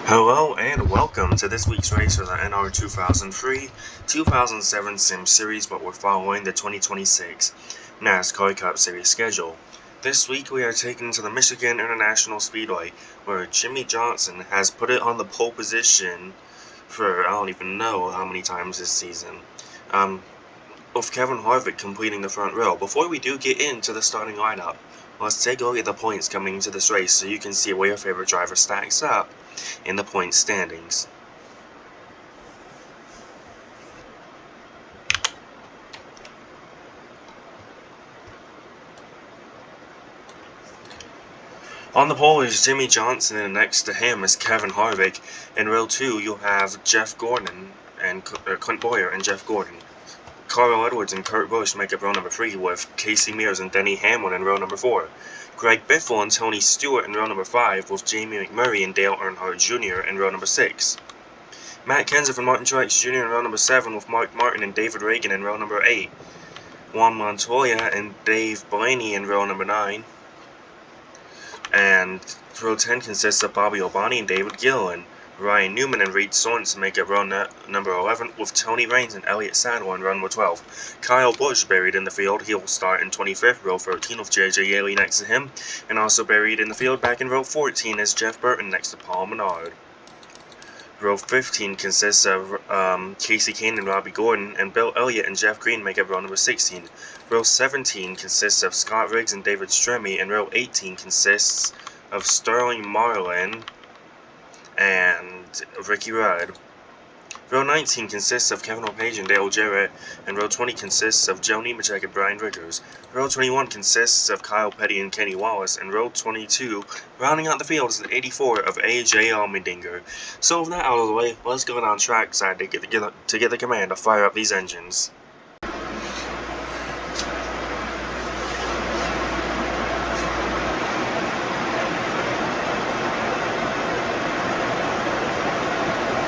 Hello and welcome to this week's race for the nr2003 2007 Sim Series, but we're following the 2026 NASCAR Cup Series schedule. This week we are taken to the Michigan International Speedway, where Jimmie Johnson has put it on the pole position for I don't even know how many times this season, with Kevin Harvick completing the front row. Before we do get into the starting lineup, let's take a look at the points coming into this race so you can see where your favorite driver stacks up in the point standings. On the pole is Jimmie Johnson, and next to him is Kevin Harvick. In row 2, you'll have Jeff Gordon and Clint Bowyer and Jeff Gordon. Carl Edwards and Kurt Busch make up row number 3, with Casey Mears and Denny Hamlin in row number 4. Greg Biffle and Tony Stewart in row number 5, with Jamie McMurray and Dale Earnhardt Jr. in row number 6. Matt Kenseth and Martin Truex Jr. in row number 7, with Mark Martin and David Reagan in row number 8. Juan Montoya and Dave Blaney in row number 9. And row 10 consists of Bobby Albani and David Gillen. Ryan Newman and Reed Sorensen make up row number 11, with Tony Raines and Elliott Sadler in row number 12. Kyle Busch buried in the field. He will start in 25th, row 13, with J.J. Yeley next to him. And also buried in the field back in row 14 is Jeff Burton next to Paul Menard. Row 15 consists of Casey Kane and Robbie Gordon, and Bill Elliott and Jeff Green make up row number 16. Row 17 consists of Scott Riggs and David Stremme, and row 18 consists of Sterling Marlin and Ricky Rudd. Row 19 consists of Kevin LePage and Dale Jarrett, and row 20 consists of Joe Nemechek and Brian Riggers. Row 21 consists of Kyle Petty and Kenny Wallace, and row 22, rounding out the field, is the 84 of AJ Allmendinger. So with that out of the way, let's go down trackside to get the command to fire up these engines.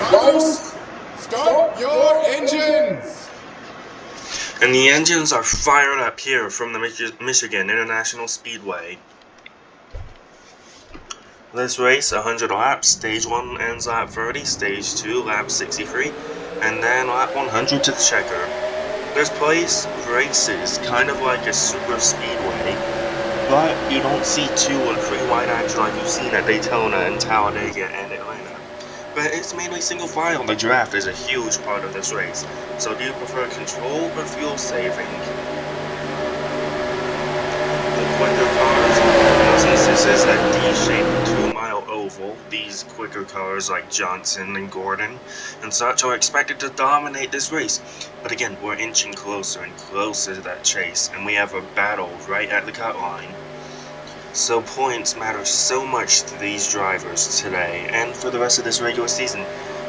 Drivers, start your engines! And the engines are fired up here from the Michigan International Speedway. This race, 100 laps. Stage 1 ends lap 30, Stage 2 lap 63, and then lap 100 to the checker. This place races kind of like a super speedway, but you don't see 2 and 3 wide action like you've seen at Daytona and Talladega and Atlanta. But it's mainly single file. The draft is a huge part of this race. So do you prefer control or fuel saving? The quicker cars, since this is a D-shaped 2-mile oval, these quicker cars like Johnson and Gordon and such are expected to dominate this race. But again, we're inching closer and closer to that chase, and we have a battle right at the cut line. So points matter so much to these drivers today and for the rest of this regular season.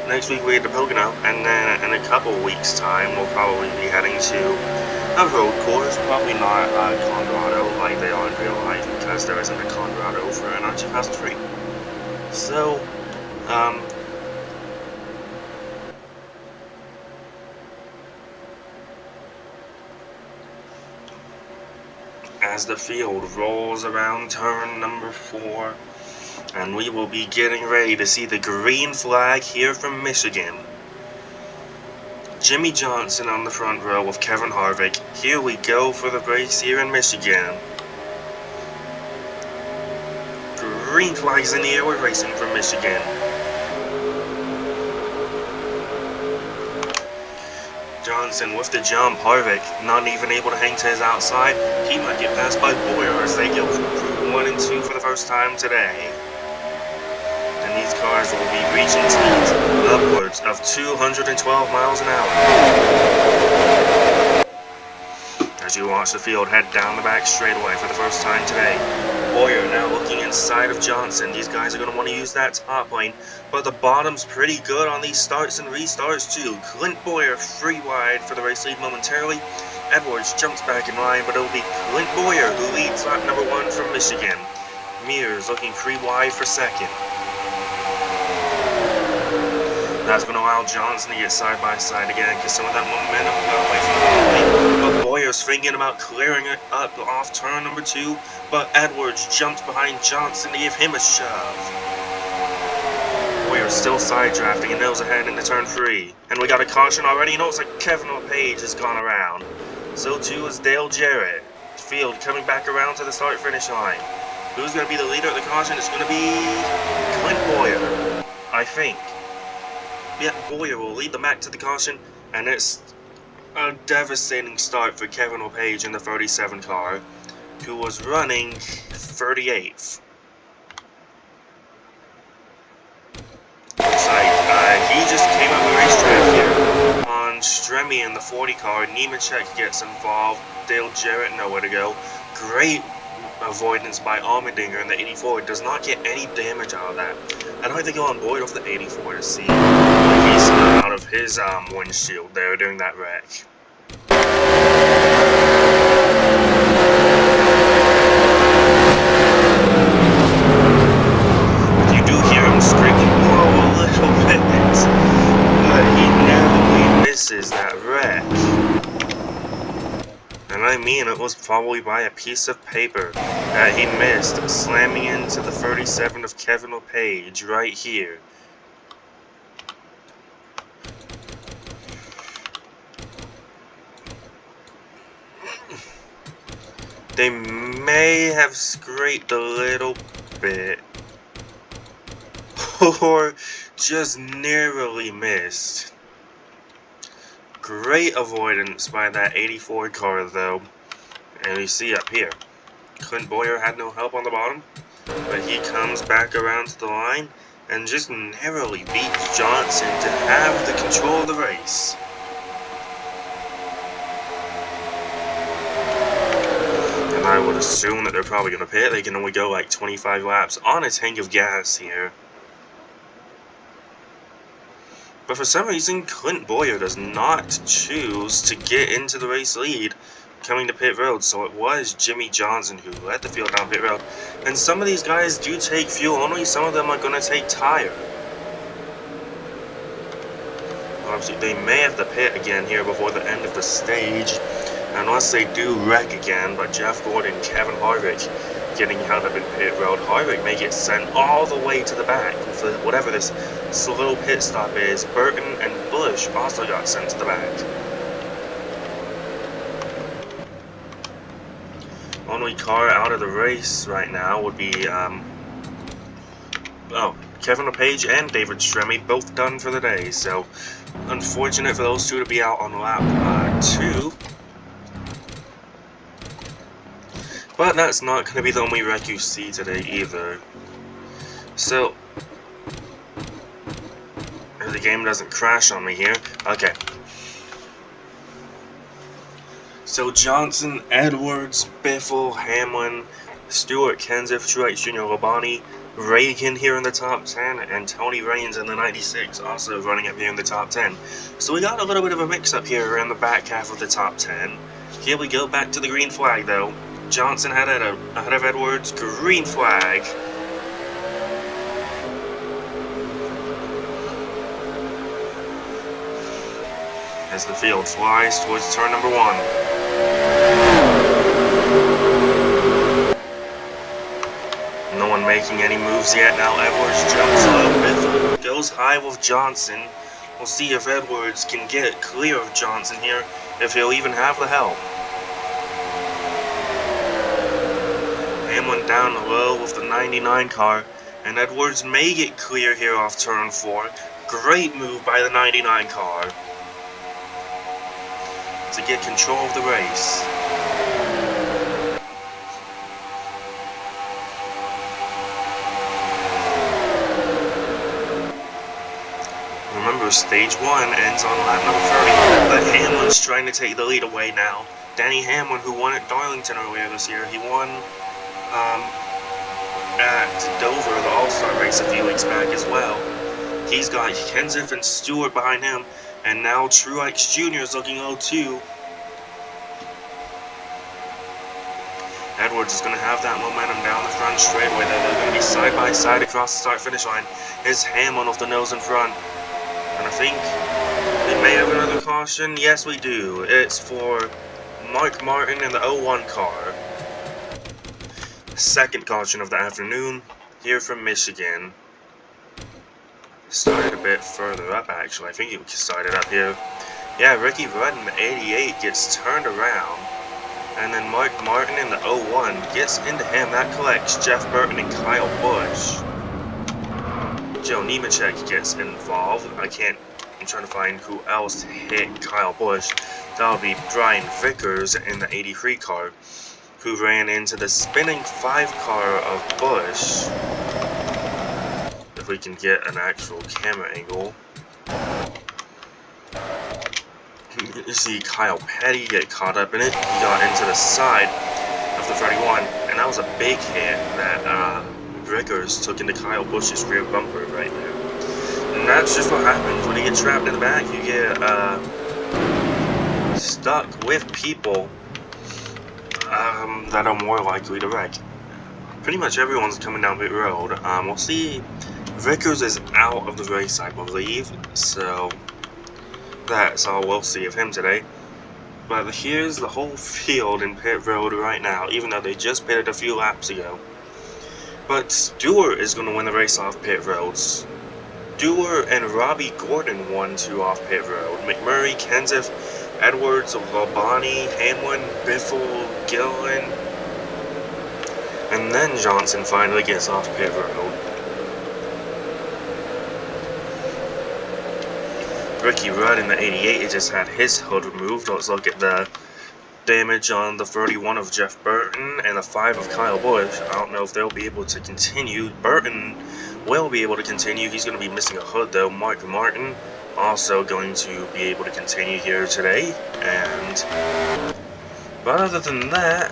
Next week we're at the Pocono, and then in a couple weeks time we'll probably be heading to a road course, probably not Colorado like they are in real life, because there isn't a Colorado for NR 2003. So, as the field rolls around turn number 4, and we will be getting ready to see the green flag here from Michigan. Jimmie Johnson on the front row with Kevin Harvick. Here we go for the race here in Michigan. Green flags in the air, we're racing from Michigan. Johnson with the jump. Harvick not even able to hang to his outside. He might get passed by Bowyer as they go through 1 and 2 for the first time today. And these cars will be reaching speeds upwards of 212 miles an hour. As you watch the field head down the back straightaway for the first time today. Bowyer now looking inside of Johnson. These guys are going to want to use that top lane, but the bottom's pretty good on these starts and restarts too. Clint Bowyer free wide for the race lead momentarily. Edwards jumps back in line, but it'll be Clint Bowyer who leads lap number 1 from Michigan. Mears looking free wide for second. That's going to allow Johnson to get side by side again, because some of that momentum got away from the lead. But Bowyer's thinking about clearing it up off turn number 2, but Edwards jumps behind Johnson to give him a shove. Bowyer still side drafting and nose ahead into turn 3. And we got a caution already. You know, it's like Kevin LePage has gone around. So too is Dale Jarrett. Field coming back around to the start-finish line. Who's going to be the leader of the caution? It's going to be Clint Boyer, I think. Yeah, Boyer will lead them back to the caution, and it's a devastating start for Kevin LePage in the 37 car, who was running 38th. Looks like he just came out of the racetrack here on Stremme in the 40 car. Nemechek gets involved. Dale Jarrett nowhere to go. Great avoidance by Allmendinger in the 84. Does not get any damage out of that. I'd like to go on board off the 84 to see what he's out of his windshield there during that wreck. You do hear him screaming "whoa" a little bit, but he narrowly misses that wreck. And I mean, it was probably by a piece of paper that he missed, slamming into the 37 of Kevin LePage right here. They may have scraped a little bit, or just narrowly missed. Great avoidance by that 84 car though. And you see up here, Clint Boyer had no help on the bottom, but he comes back around to the line and just narrowly beats Johnson to have the control of the race. And I would assume that they're probably going to pit. They can only go like 25 laps on a tank of gas here. But for some reason, Clint Boyer does not choose to get into the race lead coming to pit road. So it was Jimmy Johnson who led the field down pit road. And some of these guys do take fuel only. Some of them are going to take tire. Obviously, they may have to pit again here before the end of the stage. Unless they do wreck again. But Jeff Gordon, Kevin Harvick getting held up in pit road. Harvick may get sent all the way to the back for whatever this slow pit stop is. Burton and Busch also got sent to the back. Only car out of the race right now would be Kevin LePage and David Stremme, both done for the day. So unfortunate for those two to be out on lap 2. But that's not going to be the only wreck you see today either. So, if the game doesn't crash on me here. Okay. So Johnson, Edwards, Biffle, Hamlin, Stewart, Kenseth, Truex Jr., Labonte, Reagan here in the top 10, and Tony Raines in the 96 also running up here in the top 10. So we got a little bit of a mix-up here in the back half of the top 10. Here we go back to the green flag though. Johnson ahead of Edwards, green flag. As the field flies towards turn number 1. No one making any moves yet. Now Edwards jumps low, Biffle goes high with Johnson. We'll see if Edwards can get clear of Johnson here, if he'll even have the help. Hamlin down low with the 99 car, and Edwards may get clear here off turn 4. Great move by the 99 car to get control of the race. Remember, stage 1 ends on lap number 30, but Hamlin's trying to take the lead away now. Denny Hamlin, who won at Darlington earlier this year, he won at Dover, the All-Star race a few weeks back as well. He's got Kenseth and Stewart behind him, and now Truex Jr. is looking low too. Edwards is going to have that momentum down the front straightaway. They're going to be side by side across the start-finish line. Here's Hamlin with the nose in front. And I think we may have another caution. Yes, we do. It's for Mark Martin in the 01 car. Second caution of the afternoon, here from Michigan. started a bit further up, actually. I think he started up here. Yeah, Ricky Rudd in the 88 gets turned around. And then Mark Martin in the 01 gets into him. That collects Jeff Burton and Kyle Busch. Joe Nemechek gets involved. I'm trying to find who else hit Kyle Busch. That'll be Brian Vickers in the 83 car, who ran into the spinning 5 car of Busch. If we can get an actual camera angle. You see Kyle Petty get caught up in it. He got into the side of the 31, and that was a big hit that Vickers took into Kyle Busch's rear bumper right there. And that's just what happens when you get trapped in the back. You get stuck with people that are more likely to wreck. Pretty much everyone's coming down pit road. We'll see. Vickers is out of the race, I believe, so that's all we'll see of him today. But here's the whole field in pit road right now, even though they just pitted a few laps ago. But Stewart is going to win the race off pit roads. Stewart and Robbie Gordon won 2 off pit road. McMurray, Kenseth, Edwards, Labonte, Hamlin, Biffle, Gillen, and then Johnson finally gets off pit road. Ricky Rudd in the 88 just had his hood removed. Let's look at the damage on the 31 of Jeff Burton and the 5 of Kyle Busch. I don't know if they'll be able to continue. Burton will be able to continue. He's going to be missing a hood though. Mark Martin also going to be able to continue here today. But other than that,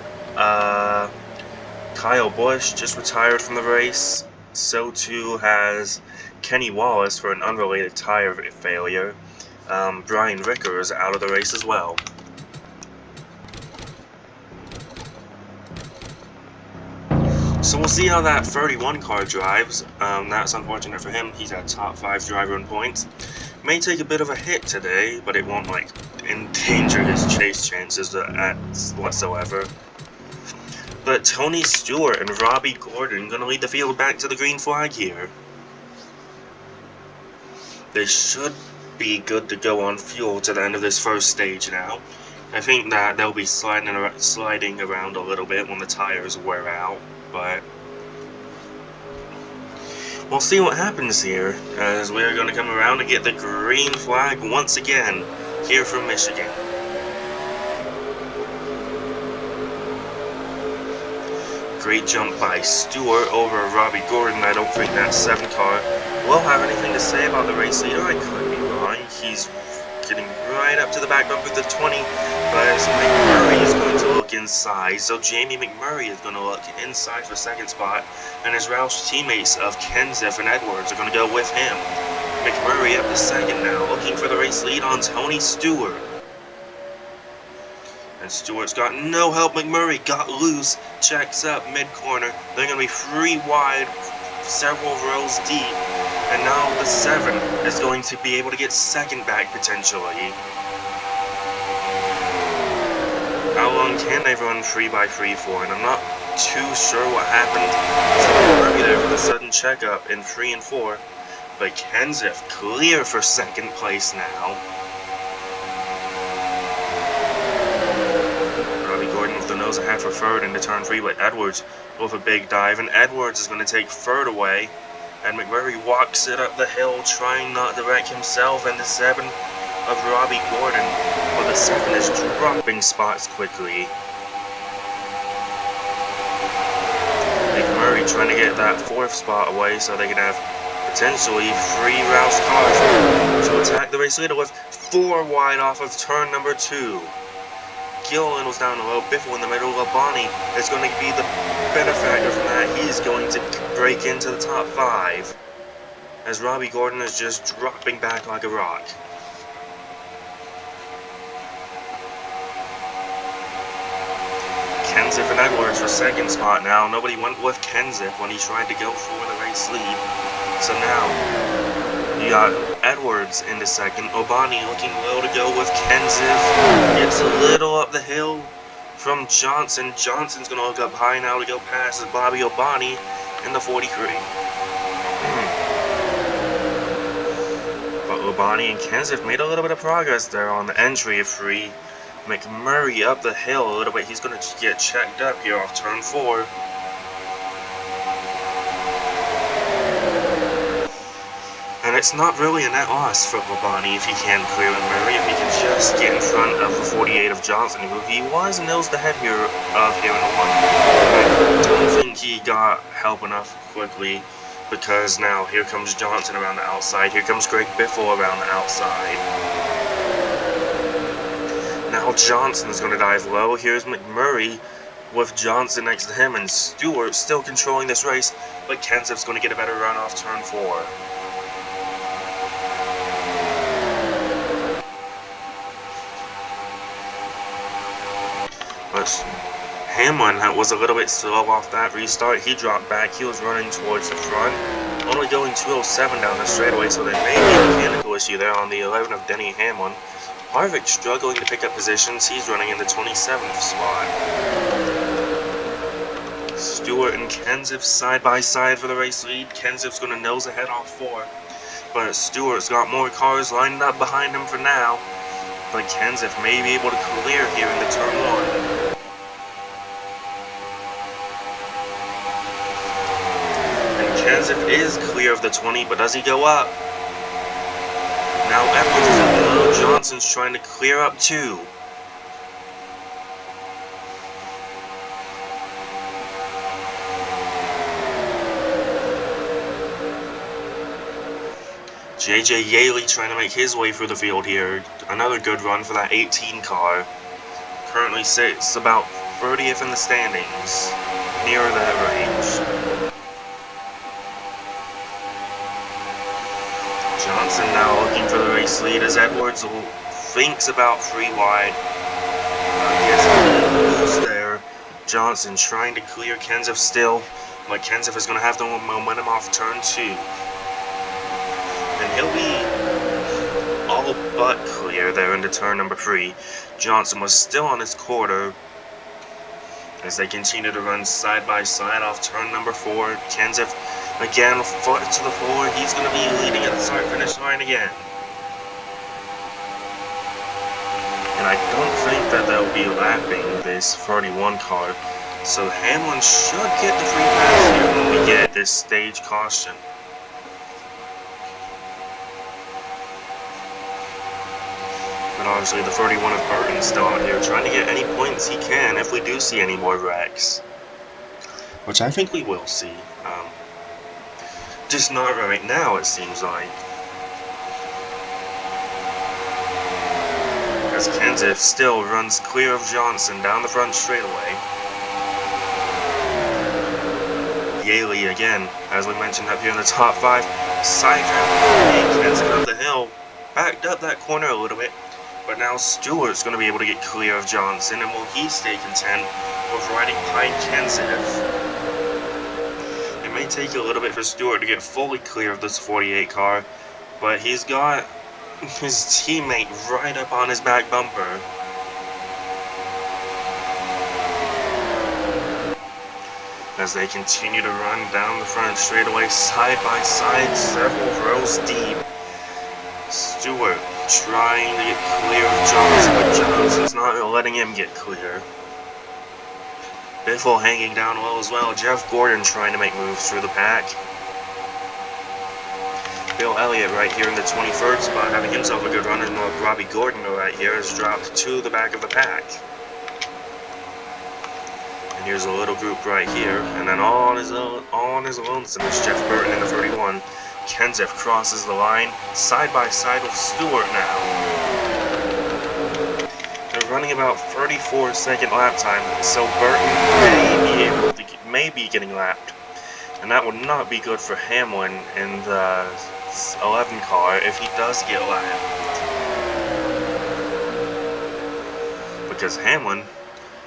Kyle Busch just retired from the race. So too has Kenny Wallace for an unrelated tire failure. Brian Vickers out of the race as well. So we'll see how that 31 car drives. That's unfortunate for him. He's at top 5 driver in points. May take a bit of a hit today, but it won't like endanger his chase chances whatsoever. But Tony Stewart and Robbie Gordon gonna lead the field back to the green flag here. They should be good to go on fuel to the end of this first stage now. I think that they'll be sliding around a little bit when the tires wear out, but we'll see what happens here, as we're going to come around and get the green flag once again here from Michigan. Great jump by Stewart over Robbie Gordon. I don't think that 7 car will have anything to say about the race leader. I could be wrong. He's getting right up to the back bumper of the 20, but McMurray is going to look inside. So Jamie McMurray is going to look inside for 2nd spot, and his Roush teammates of Kenseth and Edwards are going to go with him. McMurray up to 2nd now, looking for the race lead on Tony Stewart. And Stewart's got no help. McMurray got loose, checks up mid-corner. They're going to be 3 wide, several rows deep. And now the 7 is going to be able to get 2nd back potentially. How long can they run 3x3 for? And I'm not too sure what happened to McMurray there for the sudden checkup in 3 and 4. But Kenseth clear for 2nd place now. The nose ahead for 3rd into turn 3, but Edwards with a big dive, and Edwards is going to take 3rd away, and McMurray walks it up the hill trying not to wreck himself, and the 7 of Robbie Gordon, but the 7 is dropping spots quickly. McMurray trying to get that 4th spot away so they can have potentially 3 Roush cars to attack the race leader with 4 wide off of turn number 2. Gillen was down low, Biffle in the middle. Labonte is going to be the benefactor from that. He's going to break into the top 5, as Robbie Gordon is just dropping back like a rock. Kenseth and Edwards for 2nd spot now. Nobody went with Kenseth when he tried to go for the race lead. So now you got Edwards into 2nd. Labonte looking low to go with Kenseth. Gets a little up the hill from Johnson. Johnson's going to look up high now to go past Bobby Labonte in the 43. Bonnie and Kenseth made a little bit of progress there on the entry of free. McMurray up the hill a little bit. He's going to get checked up here off turn 4. And it's not really a net loss for Labonte if he can clear McMurray, if he can just get in front of the 48 of Johnson, who he was nils the head here in the 1. I don't think he got help enough quickly, because now here comes Johnson around the outside, here comes Greg Biffle around the outside. Now Johnson's going to dive low. Here's McMurray with Johnson next to him, and Stewart still controlling this race, but Kenseth's going to get a better run off turn 4. But Hamlin was a little bit slow off that restart. He dropped back. He was running towards the front, only going 207 down the straightaway, so there may be a mechanical issue there on the 11 of Denny Hamlin. Harvick struggling to pick up positions. He's running in the 27th spot. Stewart and Kenseth side by side for the race lead. Kenseth's going to nose ahead off 4, but Stewart's got more cars lined up behind him for now. But Kenseth may be able to clear here in the turn 1. Kenseth is clear of the 20, but does he go up? Now Evans is low. Johnson's trying to clear up too. JJ Yaley trying to make his way through the field here. Another good run for that 18 car. Currently sits about 30th in the standings, near the range. Johnson now looking for the race lead as Edwards thinks about 3 wide. Gets loose there. Johnson trying to clear Kenseth still, but Kenseth is going to have the momentum off turn 2. And he'll be all but clear there into turn number 3. Johnson was still on his quarter as they continue to run side by side off turn number 4. Kenseth again, foot to the floor. He's going to be leading at the start-finish line again. And I don't think that they'll be lapping this 31 car. So Hamlin should get the free pass here when we get this stage caution. But obviously the 31 of Burton's still out here trying to get any points he can if we do see any more wrecks. Which I think we will see. Just not right now, it seems like. As Kenseth still runs clear of Johnson down the front straightaway. Yaley again, as we mentioned up here in the top 5. Sidetrack, Kenseth up the hill. Backed up that corner a little bit. But now Stewart's going to be able to get clear of Johnson. And will he stay content with riding behind Kenseth? It may take a little bit for Stewart to get fully clear of this 48 car, but he's got his teammate right up on his back bumper. As they continue to run down the front straightaway side by side, several rows deep. Stewart trying to get clear of Johnson, but Johnson's not letting him get clear. Biffle hanging down low as well. Jeff Gordon trying to make moves through the pack. Bill Elliott right here in the 23rd spot, having himself a good run, and Robbie Gordon right here has dropped to the back of the pack. And here's a little group right here, and then on his lonesome is Jeff Burton in the 31. Kenseth crosses the line, side by side with Stewart now. They're running about 34-second lap time, so Burton may be getting lapped, and that would not be good for Hamlin in the 11 car if he does get lapped, because Hamlin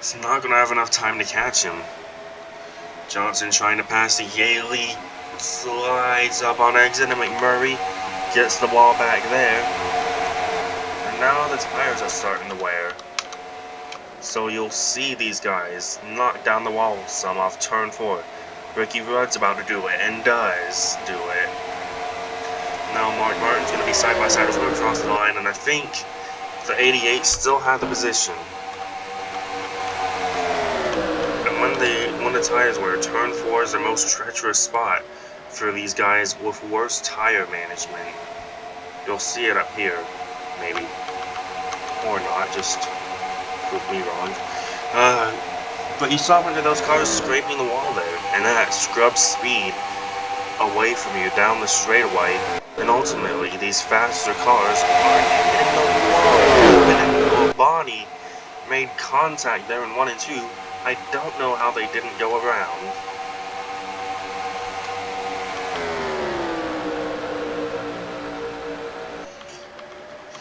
is not going to have enough time to catch him. Johnson trying to pass to Yaley, slides up on exit, and McMurray gets the ball back there. And now the tires are starting to wear. So you'll see these guys knock down the wall some off turn 4. Ricky Rudd's about to do it, and does do it. Now Mark Martin's going to be side by side over across the line, and I think the 88 still had the position. And when the tires were, turn 4 is the most treacherous spot for these guys with worse tire management. You'll see it up here, maybe, or not. Just prove me wrong. But you saw one of those cars scraping the wall there, and that scrubs speed away from you down the straightaway, and ultimately these faster cars are hitting the wall. And Albani made contact there in 1 and 2. I don't know how they didn't go around.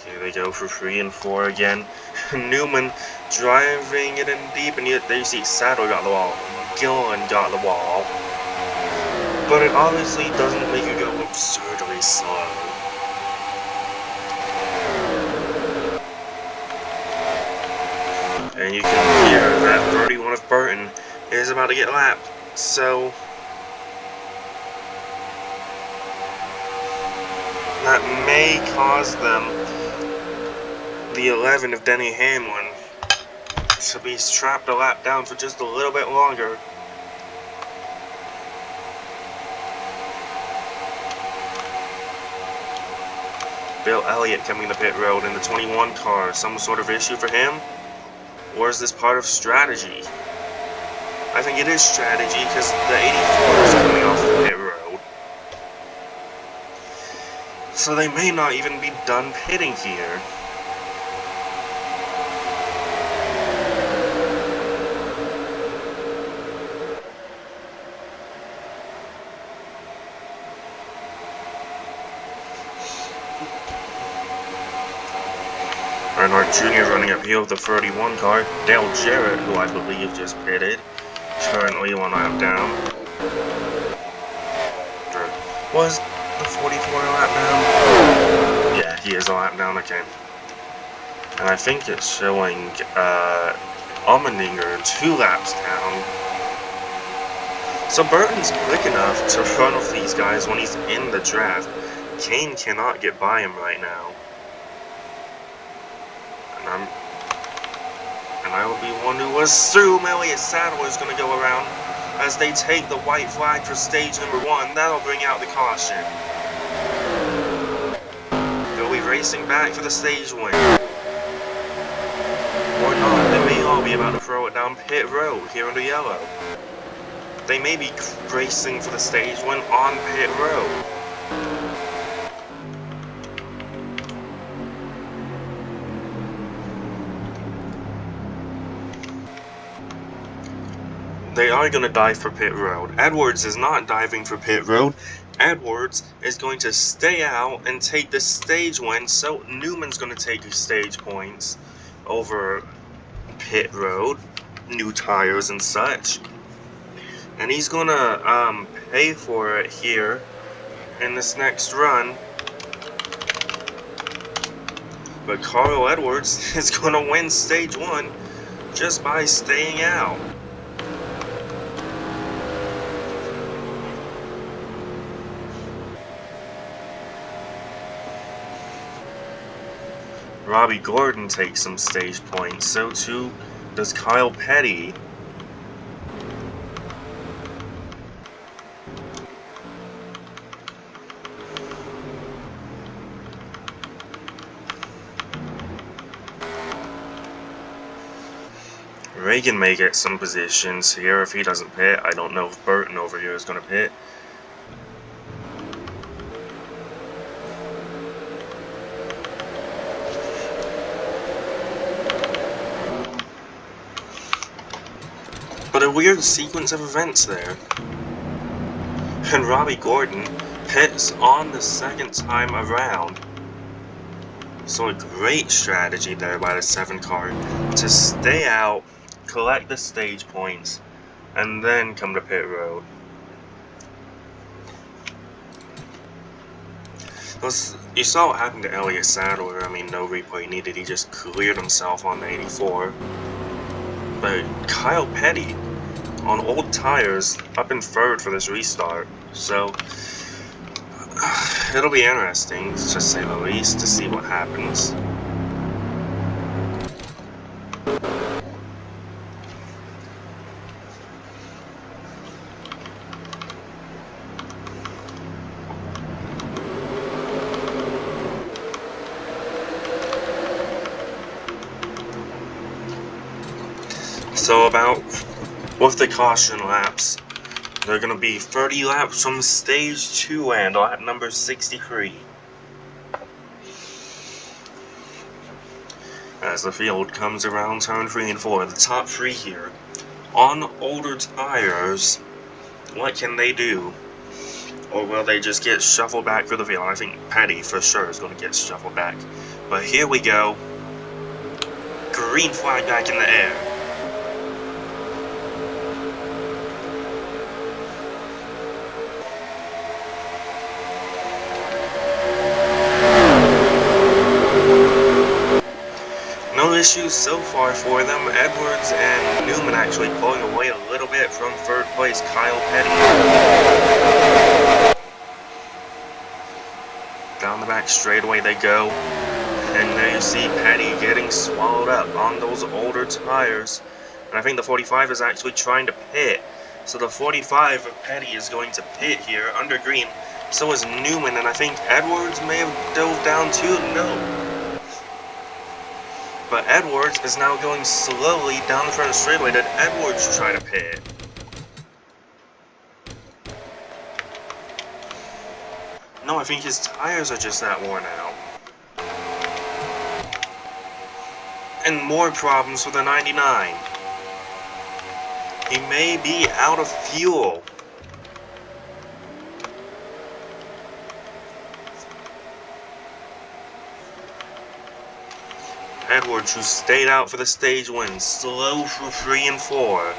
Here they go for 3 and 4 again. Newman driving it in deep, and yet there you see Sadler got the wall, Gillen got the wall. But it obviously doesn't make you go absurdly slow. And you can hear that 31 of Burton is about to get lapped. So that may cause them, the 11 of Denny Hamlin, to be strapped a lap down for just a little bit longer. Bill Elliott coming to pit road in the 21 car. Some sort of issue for him? Or is this part of strategy? I think it is strategy because the 84 is coming off the pit road. So they may not even be done pitting here. Earnhardt Jr. running up here with the 31 car. Dale Jarrett, who I believe just pitted, currently 1 lap down. Was the 44 lap down? Yeah, he is a lap down, okay. And I think it's showing Allmendinger 2 laps down. So Burton's quick enough to run off these guys when he's in the draft. Kane cannot get by him right now. And I would be one to assume Elliott Sadler is going to go around as they take the white flag for stage number 1. That'll bring out the caution. They'll be racing back for the stage win. Or not, they may all be about to throw it down pit road here in the yellow. They may be racing for the stage win on pit road. They are going to dive for pit road. Edwards is not diving for pit road. Edwards is going to stay out and take the stage win, so Newman's going to take his stage points over pit road, new tires and such. And he's going to pay for it here in this next run. But Carl Edwards is going to win stage 1 just by staying out. Robbie Gordon takes some stage points, so too does Kyle Petty. Reagan may get some positions here if he doesn't pit. I don't know if Burton over here is going to pit. But a weird sequence of events there. And Robbie Gordon pits on the second time around. So a great strategy there by the 7 car to stay out, collect the stage points, and then come to pit road. You saw what happened to Elliott Sadler. I mean, no replay needed. He just cleared himself on the 84. But Kyle Petty on old tires up in 3rd for this restart. So It'll be interesting, to say the least, to see what happens. So with the caution laps, they're going to be 30 laps from stage 2 and lap number 63. As the field comes around turn 3 and 4, the top 3 here, on older tires, what can they do? Or will they just get shuffled back through the field? I think Petty for sure is going to get shuffled back. But here we go. Green flag back in the air. No issues so far for them. Edwards and Newman actually pulling away a little bit from third place, Kyle Petty. Down the back straightaway they go. And there you see Petty getting swallowed up on those older tires. And I think the 45 is actually trying to pit. So the 45 of Petty is going to pit here under green. So is Newman, and I think Edwards may have dove down too. No. But Edwards is now going slowly down the front straightaway. Did Edwards try to pit? No, I think his tires are just that worn out. And more problems for the 99. He may be out of fuel. Edwards, who stayed out for the stage win, slow through 3 and 4.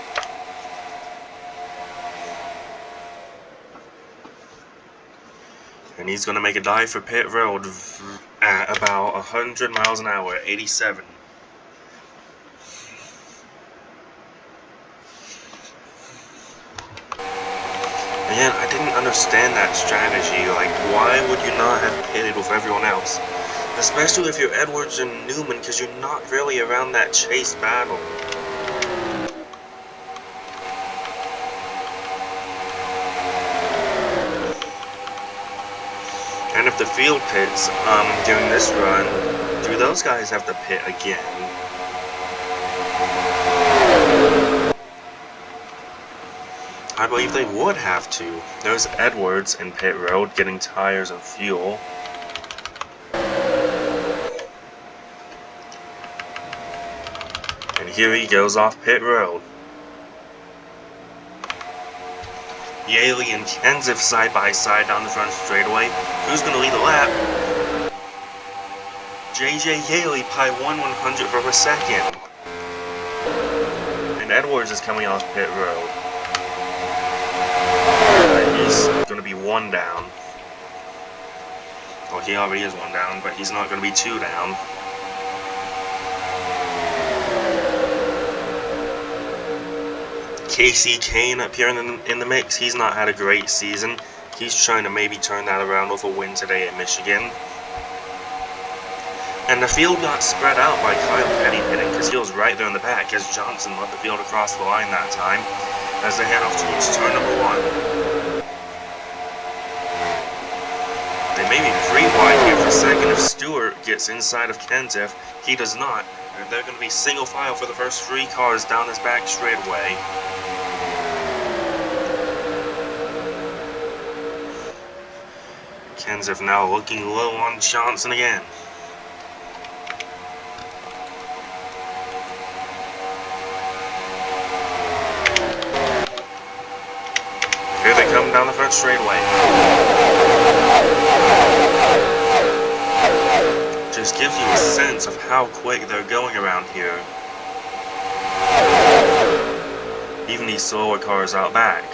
And he's going to make a dive for pit road at about 100 miles an hour, 87. Again, I didn't understand that strategy. Like, why would you not have pitted with everyone else? Especially if you're Edwards and Newman, because you're not really around that chase battle. And if the field pits during this run, do those guys have to pit again? I believe they would have to. There's Edwards in pit road getting tires and fuel. And here he goes off pit road. Yaley and Kenseth side by side down the front straightaway. Who's going to lead the lap? JJ Yaley by 1/100th of a second. And Edwards is coming off pit road. He's going to be 1 down. Well, he already is 1 down, but he's not going to be 2 down. Casey Kane up here in the mix. He's not had a great season. He's trying to maybe turn that around with a win today at Michigan. And the field got spread out by Kyle Petty pitting because he was right there in the back as Johnson let the field across the line that time as they head off towards turn number 1. They may be free wide here for a second if Stewart gets inside of Kenseth. He does not. They're going to be single file for the first 3 cars down this back straightaway. Kenseth now looking low on Johnson again. Here they come down the front straightaway. Just gives you a sense of how quick they're going around here. Even these slower cars out back.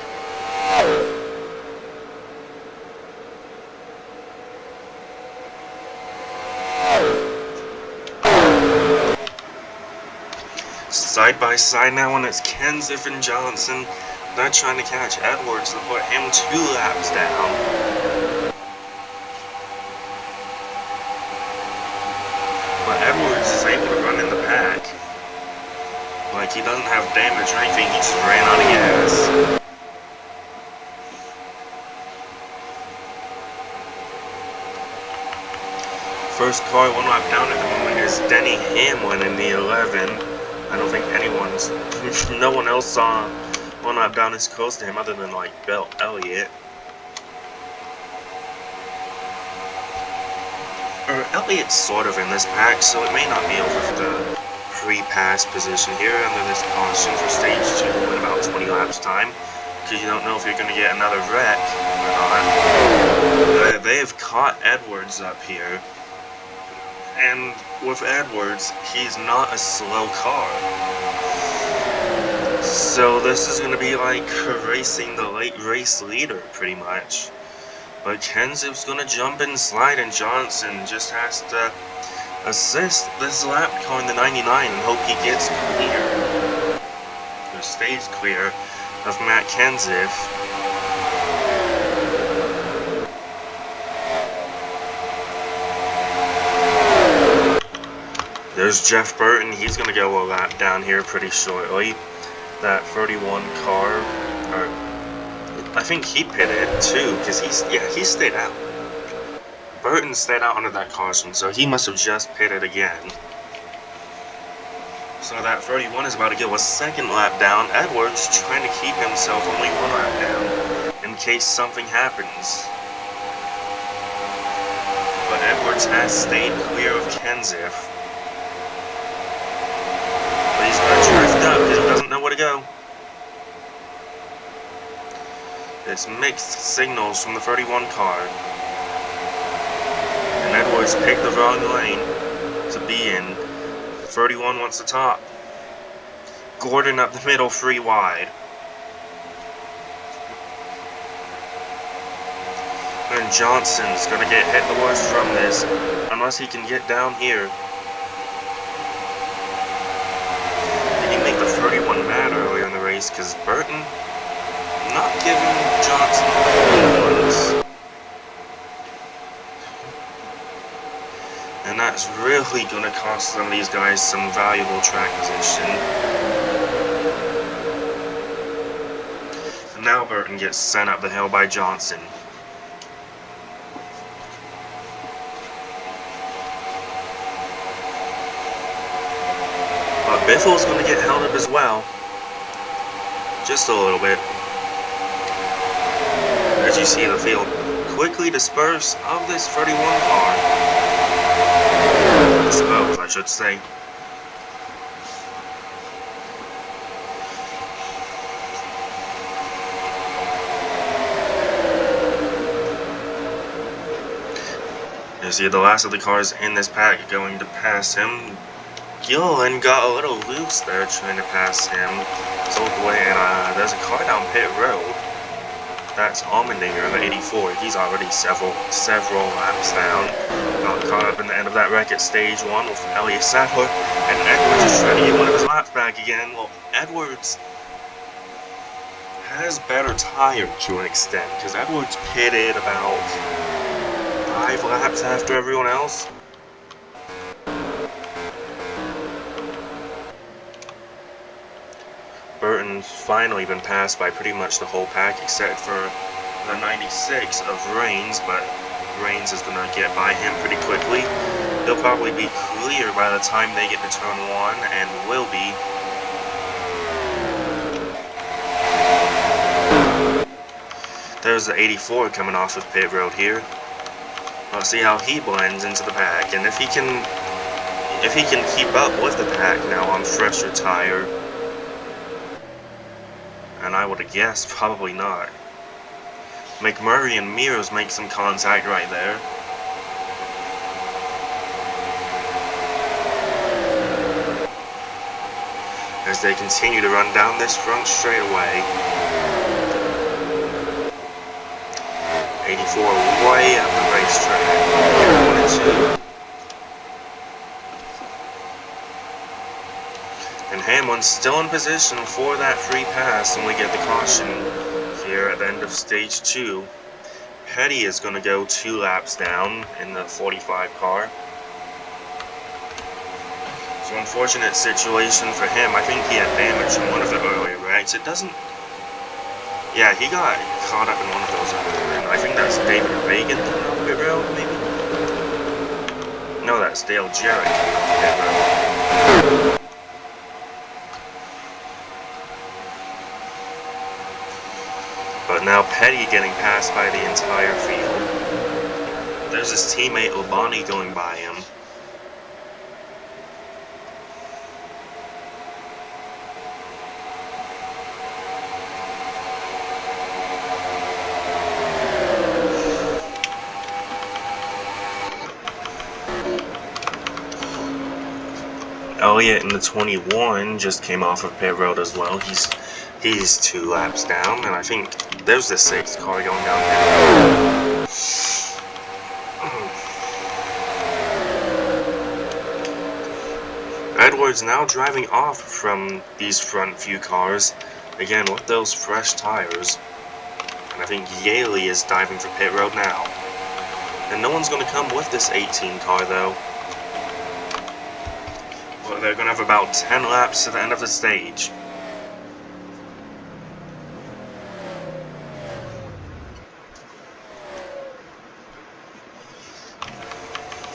Side by side now, and it's Kenseth and Johnson. They're trying to catch Edwards to put him 2 laps down. like he doesn't have damage or anything, he just ran out of gas. First car one lap down at the moment is Denny Hamlin in the 11. I don't think no one else saw one lap down as close to him other than like Bill Elliott. Or Elliott's sort of in this pack, so it may not be over for the pre-pass position here under this caution for stage 2 in about 20 laps time, because you don't know if you're going to get another wreck or not. They have caught Edwards up here, and with Edwards, he's not a slow car. So this is going to be like racing the late race leader, pretty much. But Kenseth's going to jump and slide, and Johnson just has to assist this lap car in the 99 and hope he gets clear, or stays clear, of Matt Kenseth. There's Jeff Burton. He's going to go a lap down here pretty shortly. That 31 car, or I think he pitted too, because he stayed out. Burton stayed out under that caution, so he must have just pitted again. So that 31 is about to go a second lap down. Edwards trying to keep himself only one lap down in case something happens. But Edwards has stayed clear of Kenseth. But he's going to drift up because he doesn't know where to go. It's mixed signals from the 31 car. And Edwards picked the wrong lane to be in. 31 wants the top. Gordon up the middle, 3 wide. And Johnson's going to get hit the worst from this, unless he can get down here. He can make the 31 mad earlier in the race, because Burton not giving Johnson the ones. And that's really going to cost some of these guys some valuable track position. And now Burton gets sent up the hill by Johnson. But Biffle's going to get held up as well. Just a little bit. As you see the field quickly disperse of this 31 car. Dispose, I should say. You see the last of the cars in this pack going to pass him. Gillen got a little loose there trying to pass him. Sold away, and there's a car down pit road. That's Allmendinger in the 84. He's already several laps down. Got caught up in the end of that wreck at stage 1 with Elliott Sadler, and Edwards is trying to get one of his laps back again. Well, Edwards has better tire to an extent, because Edwards pitted about 5 laps after everyone else. Burton's finally been passed by pretty much the whole pack except for the 96 of Reigns, but Reigns is going to get by him pretty quickly. He'll probably be clear by the time they get to turn 1, and will be. There's the 84 coming off of pit road here. Let's see how he blends into the pack, and if he can keep up with the pack now on fresher tire. And I would have guessed probably not. McMurray and Mears make some contact right there. As they continue to run down this front straightaway. 84 way up the racetrack. 1 and 2. And Hamlin's still in position for that free pass, and we get the caution here at the end of stage 2. Petty is going to go 2 laps down in the 45 car. So unfortunate situation for him. I think he had damage in one of the earlier wrecks. It doesn't... Yeah, he got caught up in one of those earlier, and I think that's David Reagan coming off pit road, maybe? No, that's Dale Jarrett coming off pit road. But now Petty getting passed by the entire field. There's his teammate Labonte going by him. Elliott in the 21 just came off of pit road as well. He's 2 laps down, and I think there's the 6th car going down pit road. Edwards now driving off from these front few cars, again with those fresh tires. And I think Yaley is diving for pit road now. And no one's going to come with this 18 car though. Well, they're going to have about 10 laps to the end of the stage.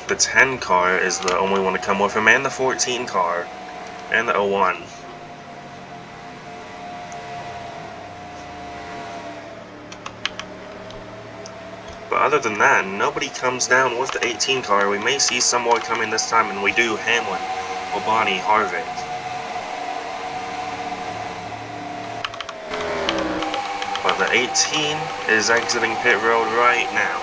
The 10 car is the only one to come with him, and the 14 car, and the 01. But other than that, nobody comes down with the 18 car. We may see some more coming this time, and we do. Hamlin, Obani, Harvick. But the 18 is exiting pit road right now.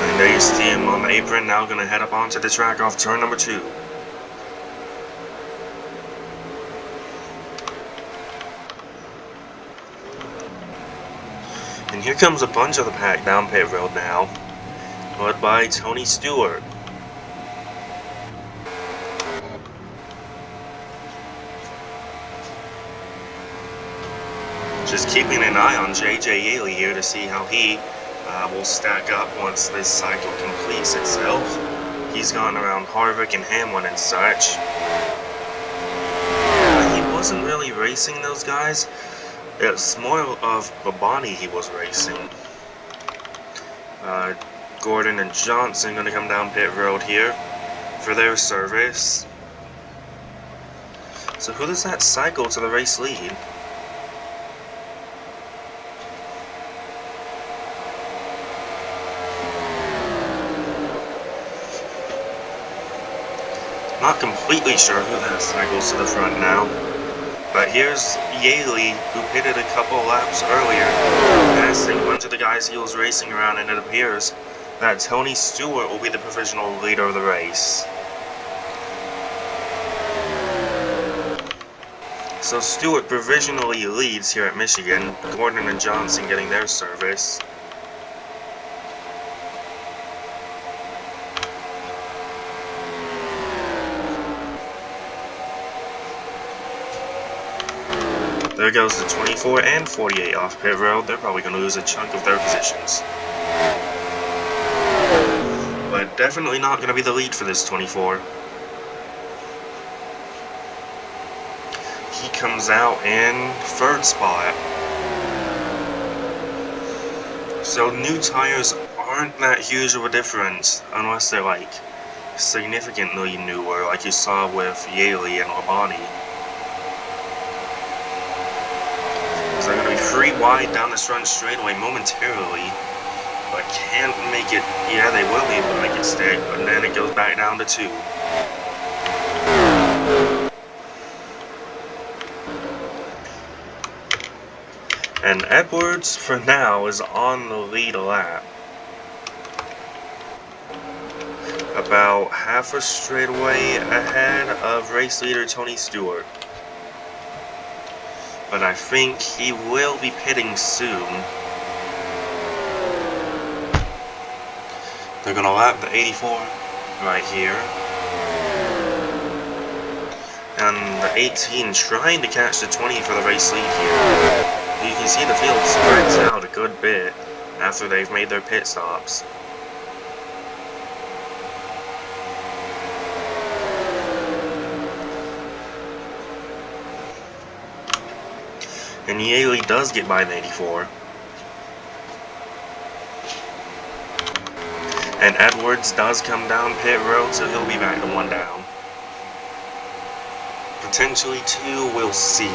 And there you see him on the apron, now going to head up onto the track off turn number 2. And here comes a bunch of the pack down pit road now, led by Tony Stewart. Just keeping an eye on J.J. Yaley here to see how he will stack up once this cycle completes itself. He's gone around Harvick and Hamlin and such. He wasn't really racing those guys. It's more of Labonte he was racing. Gordon and Johnson going to come down pit road here for their service. So who does that cycle to the race lead? Not completely sure who that cycles to the front now. But here's Yaley, who pitted a couple laps earlier, passing a bunch of the guys he was racing around, and it appears that Tony Stewart will be the provisional leader of the race. So Stewart provisionally leads here at Michigan, Gordon and Johnson getting their service. There goes the 24 and 48 off pit road. They're probably going to lose a chunk of their positions. But definitely not going to be the lead for this 24. He comes out in 3rd spot. So new tires aren't that huge of a difference unless they're like significantly newer, like you saw with Yaley and Labonte. They're going to be free wide down this front straightaway momentarily, but can't make it. Yeah, they will be able to make it stick, but then it goes back down to 2. And Edwards, for now, is on the lead lap. About half a straightaway ahead of race leader Tony Stewart. But I think he will be pitting soon. They're going to lap the 84 right here. And And the 18 trying to catch the 20 for the race lead here. You can see the field spreads out a good bit after they've made their pit stops. And Yaley does get by the 84. And Edwards does come down pit road, so he'll be back to 1 down. Potentially 2, we'll see.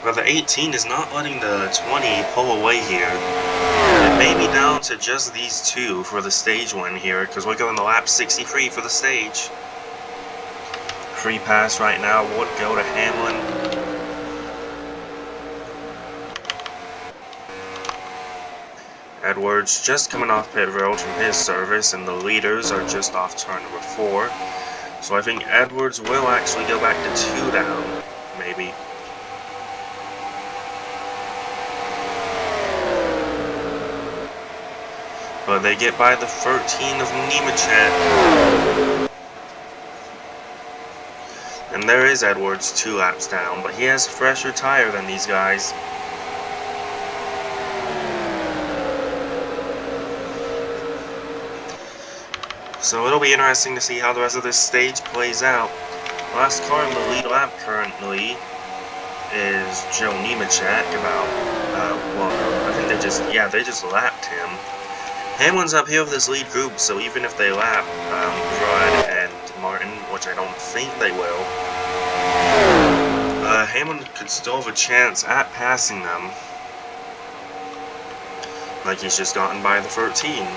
But the 18 is not letting the 20 pull away here. It may be down to just these 2 for the stage win here, because we're going to lap 63 for the stage. Free pass right now would go to Hamlin. Edwards just coming off pit road from his service, and the leaders are just off turn number 4. So I think Edwards will actually go back to 2 down, maybe. But they get by the 13 of Nemechek. And there is Edwards 2 laps down, but he has a fresher tire than these guys. So it'll be interesting to see how the rest of this stage plays out. Last car in the lead lap currently is Joe Nemechek. I think they just lapped him. Hamlin's up here with this lead group, so even if they lap Rudd and Martin, which I don't think they will, Hamlin could still have a chance at passing them. Like he's just gotten by the 13.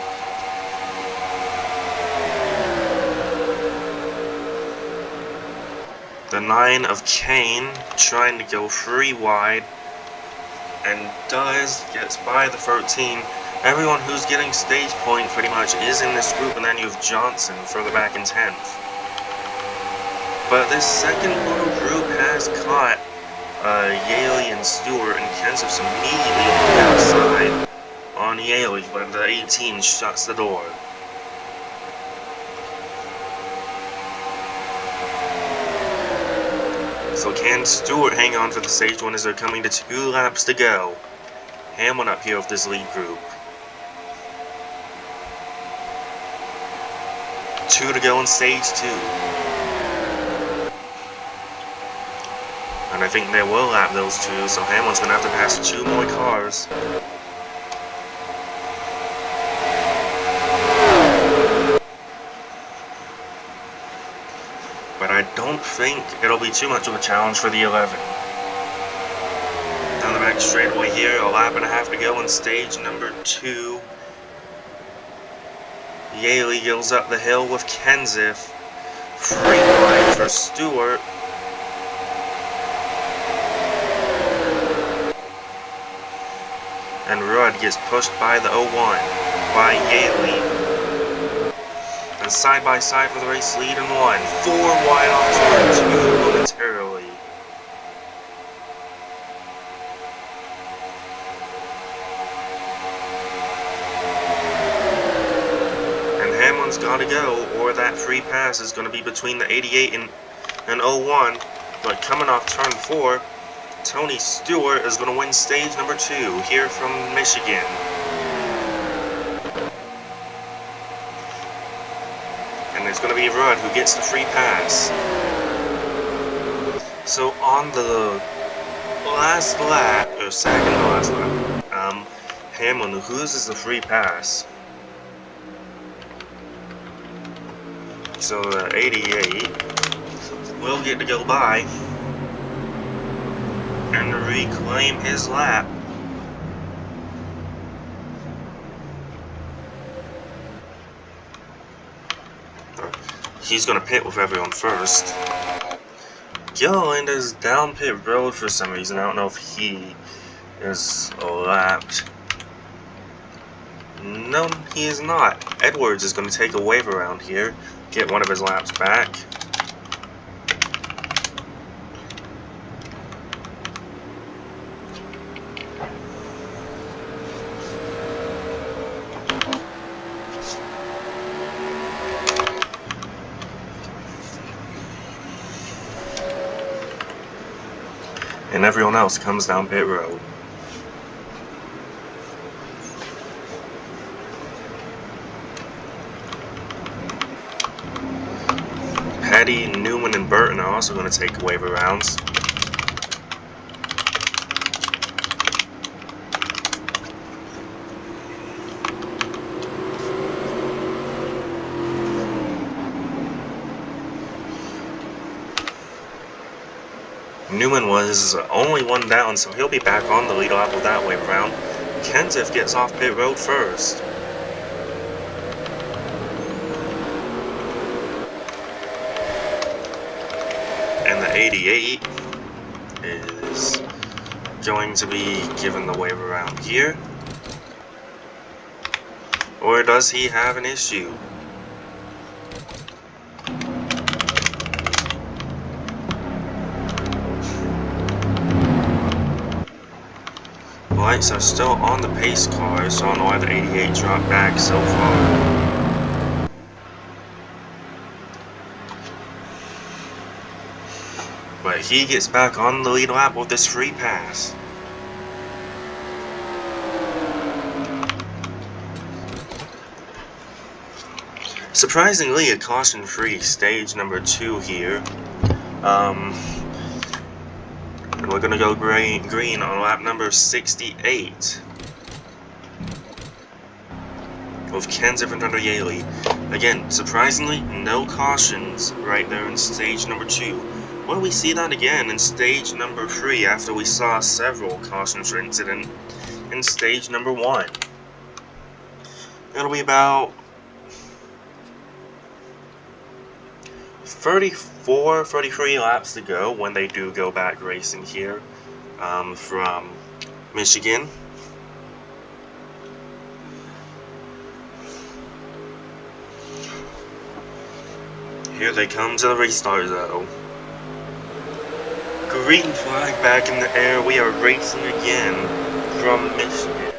The 9 of Kane trying to go free wide, and gets by the 13. Everyone who's getting stage point pretty much is in this group, and then you have Johnson further back in 10th. But this second little group has caught Yaley and Stewart, and Kenseth's immediately on the outside on Yaley, but the 18 shuts the door. So can Stewart hang on for the stage win as they're coming to 2 laps to go? Hamlin up here with this lead group. 2 to go in stage 2. And I think they will lap those 2, so Hamlin's going to have to pass 2 more cars. But I don't think it'll be too much of a challenge for the 11. Down the back straightaway here, a lap and a half to go in stage number 2. Yaley goes up the hill with Kenseth. Free wide for Stewart. And Rudd gets pushed by the 01 by Yaley. And side by side for the race lead in 1. 4 wide off turn 2 momentarily. And Hamlin's got to go, or that free pass is going to be between the 88 and 01. But coming off turn 4, Tony Stewart is going to win stage number 2 here from Michigan. And it's going to be Rudd who gets the free pass. So on the last lap, or second to last lap, Hamlin loses the free pass. So the 88 will get to go by and reclaim his lap. He's going to pit with everyone first. Gilliland is down pit road for some reason. I don't know if he is lapped. No, he is not. Edwards is going to take a wave around here, get one of his laps back. and everyone else comes down pit road. Petty, Newman, and Burton are also going to take waiver rounds. Newman was only one down, so he'll be back on the lead lap with that waiver round. Kenseth gets off pit road first. And the 88 is going to be given the waiver round here. Or does he have an issue? Lights are still on the pace car, so I don't know why the 88 dropped back so far. But he gets back on the lead lap with this free pass. Surprisingly, a caution-free stage number 2 here. And we're going to go green on lap number 68. With Kenseth and under Yaley. Again, surprisingly, no cautions right there in stage number 2. Well, we see that again in stage number 3 after we saw several cautions for incident in stage number 1. It'll be about 33 laps to go when they do go back racing here from Michigan. Here they come to the restart though. Green flag back in the air. We are racing again from Michigan.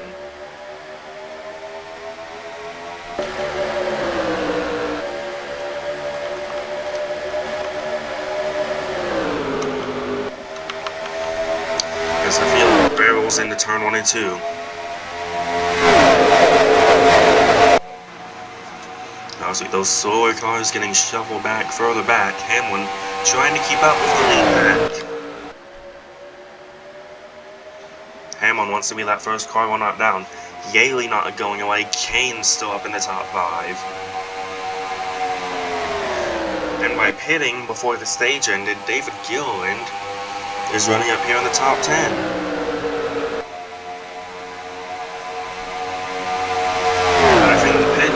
As I feel barrels into turn 1 and 2. Obviously, those slower cars getting shuffled back, further back. Hamlin trying to keep up with the lead back. Hamlin wants to be that first car one not down. Yaley not going away. Kane's still up in the top 5. And by pitting before the stage ended, David Gilliland is running up here in the top 10.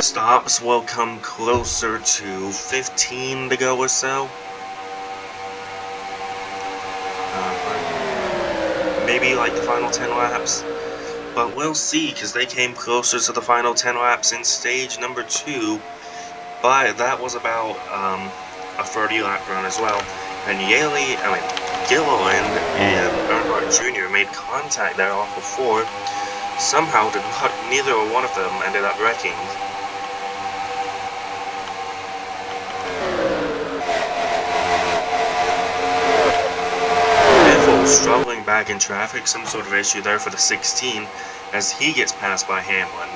Stops will come closer to 15 to go or so. Maybe like the final 10 laps. But we'll see, because they came closer to the final 10 laps in stage number 2. But that was about a 30 lap run as well. And Gilliland and Earnhardt Jr. made contact there off before. Somehow neither one of them ended up wrecking. Struggling back in traffic, some sort of issue there for the 16 as he gets passed by Hamlin.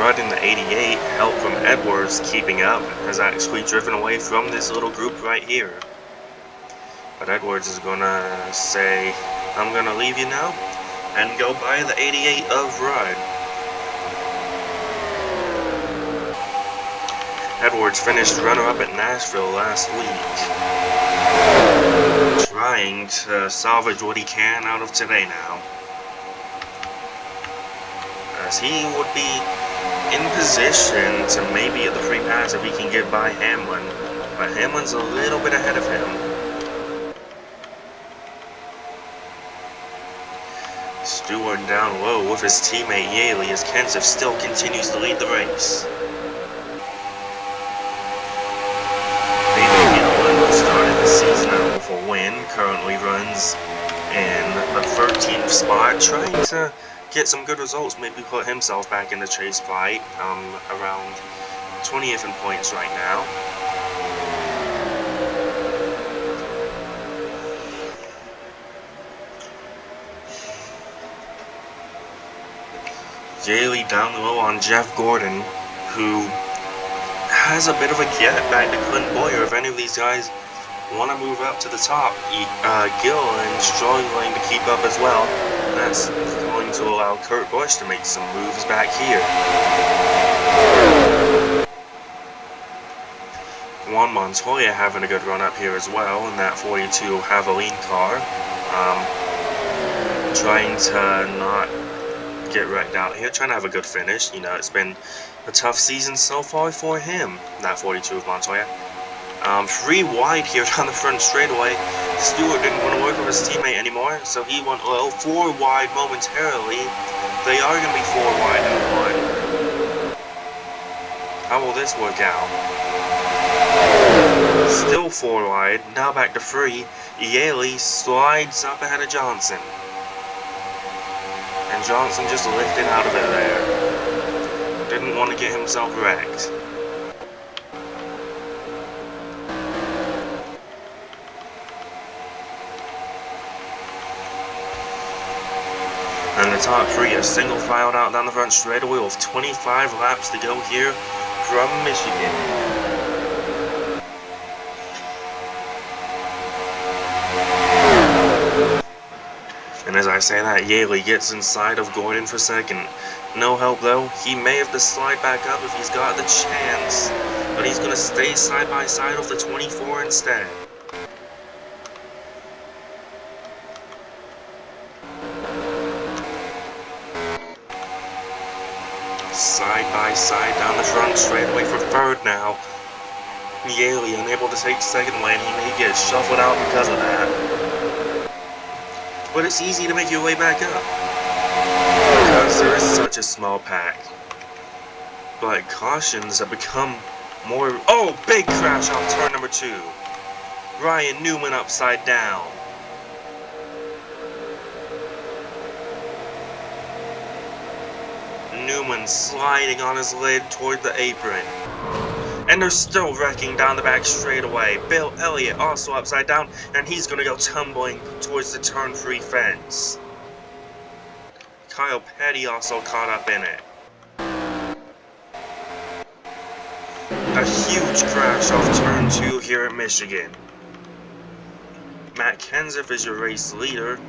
Rudd in the 88, help from Edwards keeping up, has actually driven away from this little group right here. But Edwards is gonna say, I'm gonna leave you now, and go by the 88 of Rudd. Edwards finished runner-up at Nashville last week. Trying to salvage what he can out of today now. As he would be in position to maybe at the free pass if he can get by Hamlin. But Hamlin's a little bit ahead of him. Stewart down low with his teammate Yaley as Kenseth still continues to lead the race. Season out with a win, currently runs in the 13th spot, trying to get some good results, maybe put himself back in the chase fight, around 20th in points right now. Yaley down low on Jeff Gordon, who has a bit of a gap back to Clint Boyer. If any of these guys want to move up to the top, Gillen struggling to keep up as well. That's going to allow Kurt Busch to make some moves back here. Juan Montoya having a good run up here as well in that 42 Javelin car. Trying to not get wrecked out here, trying to have a good finish. You know, it's been a tough season so far for him, that 42 of Montoya. 3 wide here down the front straightaway. Stewart didn't want to work with his teammate anymore, so he went low. 4 wide momentarily. They are going to be 4 wide in 1. How will this work out? Still 4 wide, now back to 3. Yaley slides up ahead of Johnson. And Johnson just lifted out of it there. Didn't want to get himself wrecked. And the top 3 are single filed out down the front straightaway with 25 laps to go here from Michigan. And as I say that, Yaley gets inside of Gordon for second. No help though. He may have to slide back up if he's got the chance, but he's going to stay side by side with the 24 instead. Side by side down the front straightaway for third now. Yaley unable to take second lane. He may get shuffled out because of that. But it's easy to make your way back up, because there is such a small pack. But cautions have become more... Oh, big crash off turn number 2. Ryan Newman upside down. Newman sliding on his lid toward the apron. And they're still wrecking down the back straightaway. Bill Elliott also upside down, and he's going to go tumbling towards the turn 3 fence. Kyle Petty also caught up in it. A huge crash off turn 2 here at Michigan. Matt Kenseth is your race leader.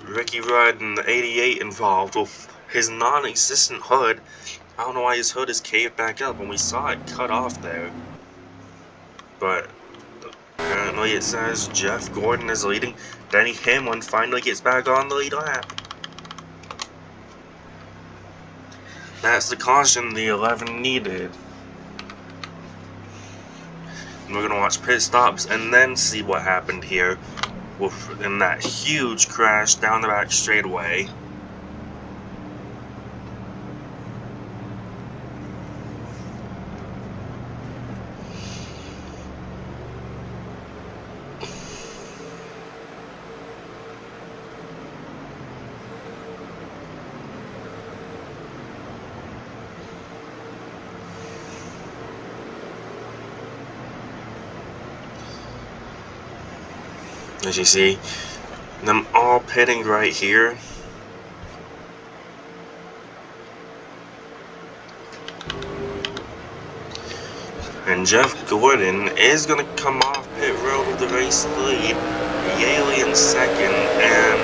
Ricky Rudd and the 88 involved with his non-existent hood. I don't know why his hood is caved back up, and we saw it cut off there. But apparently it says Jeff Gordon is leading. Denny Hamlin finally gets back on the lead lap. That's the caution the 11 needed. And we're going to watch pit stops and then see what happened here. In that huge crash down the back straightaway. As you see, them all pitting right here. And Jeff Gordon is going to come off pit road with the race lead. Yaley in second, and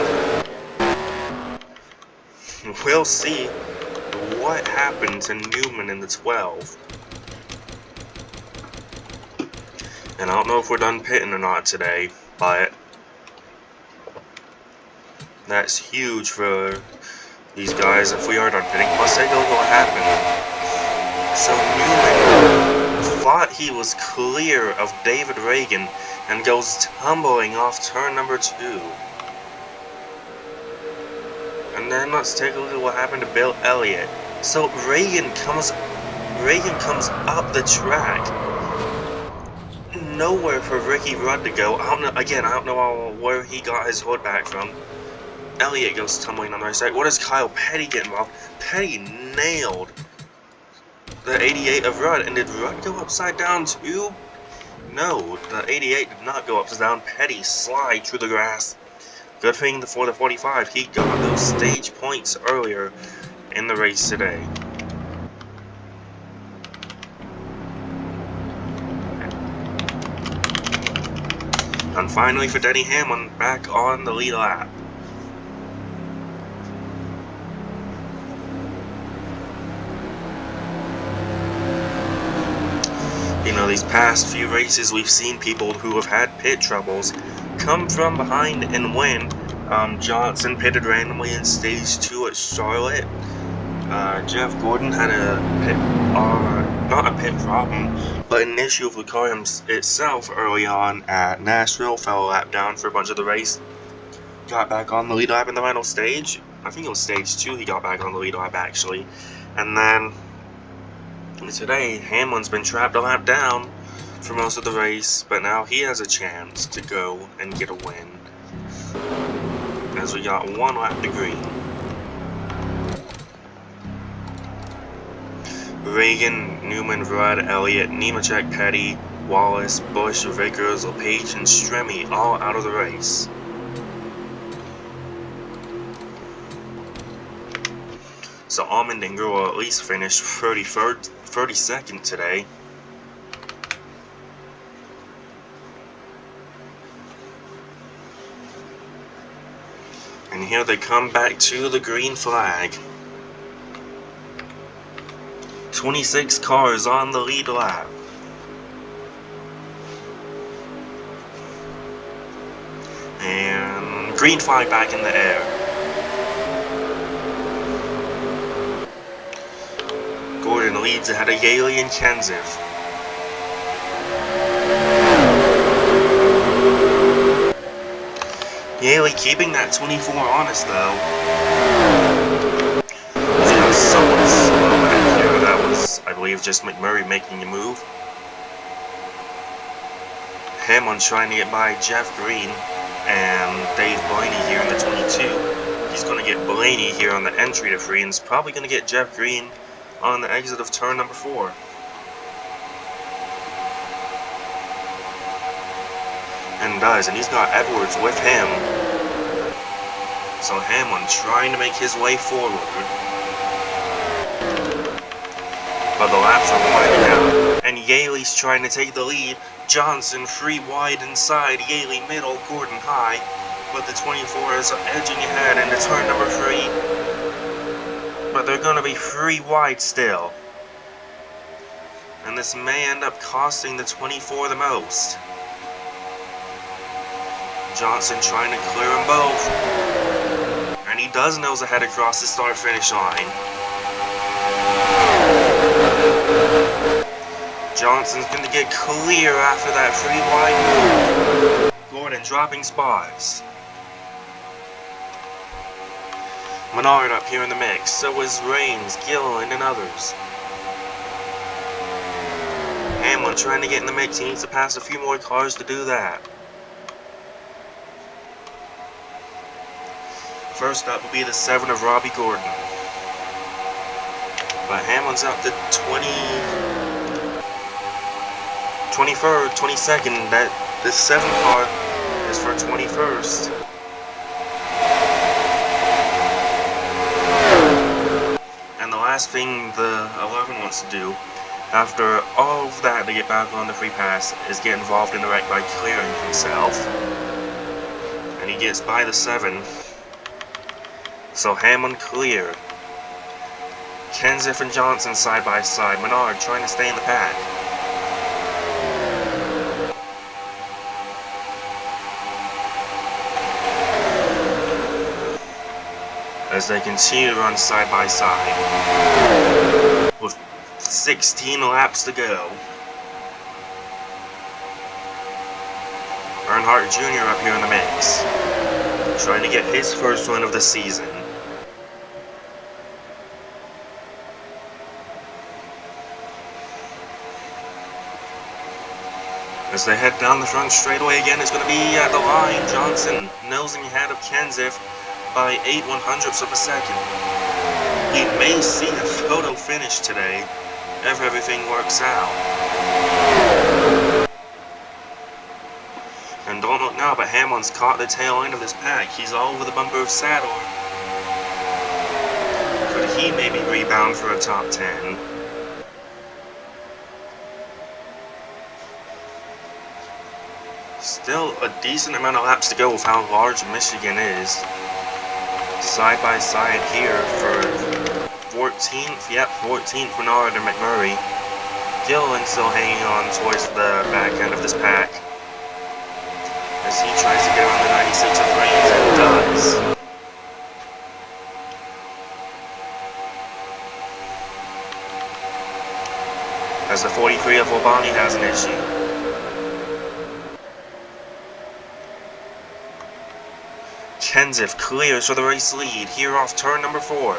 we'll see what happened to Newman in the 12. And I don't know if we're done pitting or not today, but that's huge for these guys if we are done pitting. Plus, take a look at what happened. So Newman thought he was clear of David Reagan and goes tumbling off turn number 2. And then let's take a look at what happened to Bill Elliott. So Reagan comes up the track. Nowhere for Ricky Rudd to go. I don't know where he got his hood back from. Elliott goes tumbling on the right side. What does Kyle Petty get involved? Petty nailed the 88 of Rudd. And did Rudd go upside down too? No, the 88 did not go upside down. Petty slide through the grass. Good thing for the 45, he got those stage points earlier in the race today. And finally for Denny Hamlin, back on the lead lap. You know, these past few races we've seen people who have had pit troubles come from behind and win. Johnson pitted randomly in stage 2 at Charlotte. Jeff Gordon had a pit, not a pit problem, but an issue with the car itself early on at Nashville. Fell a lap down for a bunch of the race. Got back on the lead lap in the final stage. I think it was stage 2 he got back on the lead lap actually. And then today, Hamlin's been trapped a lap down for most of the race, but now he has a chance to go and get a win. As we got one lap to green. Reagan, Newman, Rudd, Elliott, Nemechek, Petty, Wallace, Busch, Vickers, LePage, and Stremme all out of the race. So Allmendinger will at least finish 32nd today. And here they come back to the green flag. 26 cars on the lead lap. And green flag back in the air. Gordon leads ahead of Yaley and Kenseth. Yaley keeping that 24 honest though. That was somewhat slow back here. That was, I believe, just McMurray making a move. Hamlin trying to get by Jeff Green and Dave Blaney here in the 22. He's going to get Blaney here on the entry to free and is probably going to get Jeff Green on the exit of turn number 4. And does, and he's got Edwards with him. So Hamlin trying to make his way forward. But the laps are winding down. And Yaley's trying to take the lead. Johnson free wide inside, Yaley middle, Gordon high. But the 24 is edging ahead into turn number 3. But they're going to be free wide still. And this may end up costing the 24 the most. Johnson trying to clear them both. And he does nose ahead across the start-finish line. Johnson's going to get clear after that free wide move. Gordon dropping spots. Menard up here in the mix. So is Raines, Gilliland, and others. Hamlin trying to get in the mix. He needs to pass a few more cars to do that. First up will be the 7 of Robbie Gordon. But Hamlin's out to 23rd, 22nd. This 7 car is for 21st. And the last thing the 11 wants to do, after all of that to get back on the free pass, is get involved in the wreck by clearing himself. And he gets by the 7. So Hamlin cleared. Kenseth and Johnson side by side. Menard trying to stay in the pack. As they continue to run side by side. With 16 laps to go. Earnhardt Jr. up here in the mix. Trying to get his first win of the season. As they head down the front straightaway again, it's going to be at the line. Johnson nosing ahead of Kenseth by 0.08 of a second. We may see a photo finish today if everything works out. now, but Hamlin's caught the tail end of this pack. He's all over the bumper of Sadler. Could he maybe rebound for a top 10? Still a decent amount of laps to go with how large Michigan is. Side by side here for 14th, yep, 14th Bernard and McMurray. Gillen still hanging on towards the back end of this pack as he tries to get around the 96 of Reigns and does. As the 43 of Obani has an issue. Kenseth clears for the race lead here off turn number 4.